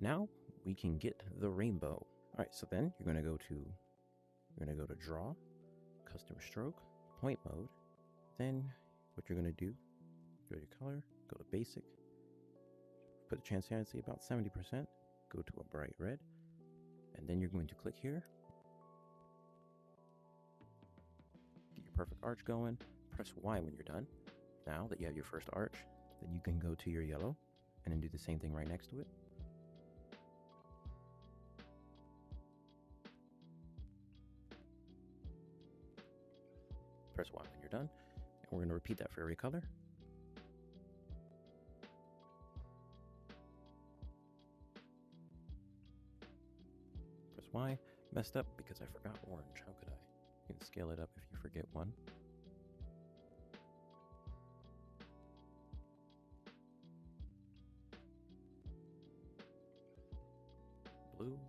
Now we can get the rainbow. All right, so then you're gonna go to draw, custom stroke, point mode. Then what you're gonna do, go to your color, go to basic, put the transparency about 70%, go to a bright red, and then you're going to click here, get your perfect arch going, press Y when you're done. Now that you have your first arch, then you can go to your yellow and then do the same thing right next to it. Press Y when you're done, and we're going to repeat that for every color. Press Y. Messed up because I forgot orange. How could I? You can scale it up if you forget one. Blue.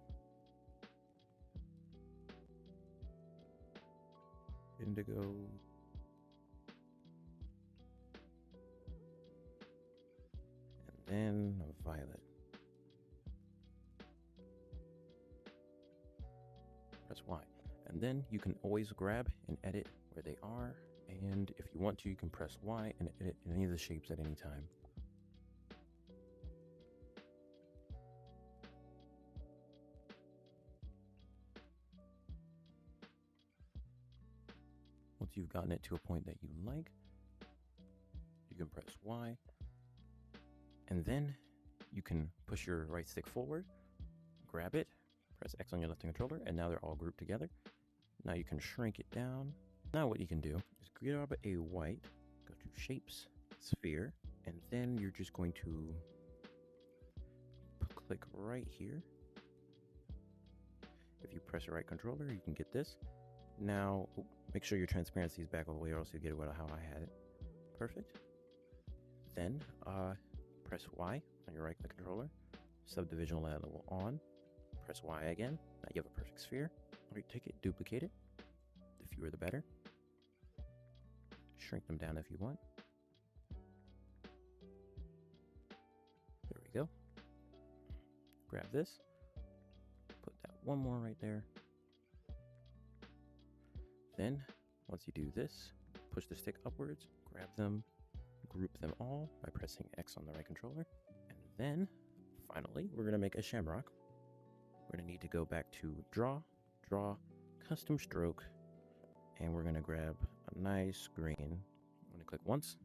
Indigo. And then violet. Press Y. And then you can always grab and edit where they are. And if you want to, you can press Y and edit any of the shapes at any time. Once you've gotten it to a point that you like, you can press Y. And then you can push your right stick forward, grab it, press X on your left controller, and now they're all grouped together. Now you can shrink it down. Now what you can do is grab a white, go to Shapes, Sphere, and then you're just going to click right here. If you press the right controller, you can get this. Now, make sure your transparency is back all the way or else you'll get it how I had it. Perfect. Then, press Y on your right controller, subdivision level on, press Y again. Now you have a perfect sphere. Or you take it, duplicate it. The fewer the better. Shrink them down if you want. There we go. Grab this. Put that one more right there. Then, once you do this, push the stick upwards, grab them, group them all by pressing X on the right controller. And then, finally, we're going to make a shamrock. We're going to need to go back to Draw, Custom Stroke, and we're going to grab a nice green. I'm going to click once,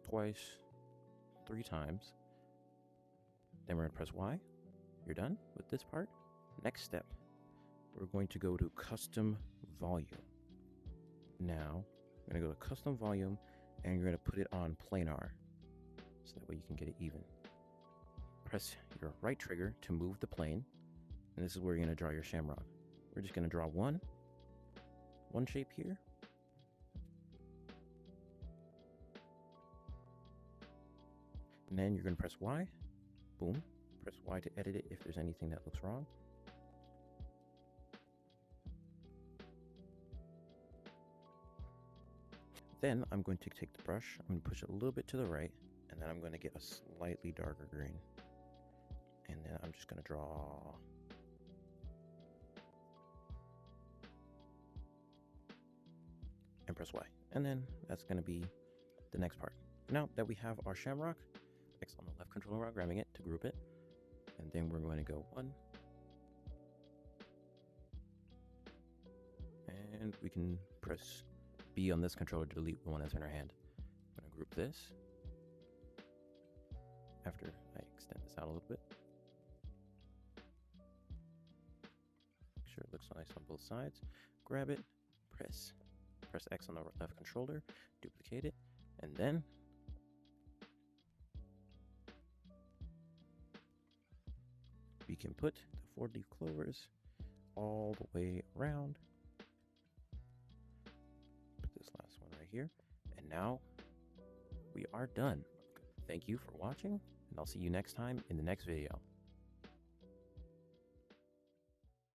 twice, 3 times. Then we're going to press Y. You're done with this part. Next step, we're going to go to Custom Volume. Now, we're going to go to Custom Volume, and you're going to put it on Planar, so that way you can get it even. Press your right trigger to move the plane, and this is where you're going to draw your shamrock. We're just going to draw one shape here. And then you're going to press Y. Boom. Press Y to edit it if there's anything that looks wrong. Then I'm going to take the brush, I'm going to push it a little bit to the right, and then I'm going to get a slightly darker green. And then I'm just going to draw. And press Y. And then that's going to be the next part. Now that we have our shamrock, X on the left controller while grabbing it to group it. And then we're going to go 1. And we can press B on this controller to delete the one that's in our hand. I'm going to group this. After I extend this out a little bit. Make sure it looks nice on both sides. Grab it, press X on the left controller, duplicate it, and then we can put the 4-leaf clovers all the way around. Put this last one right here, and now we are done. Thank you for watching, and I'll see you next time in the next video.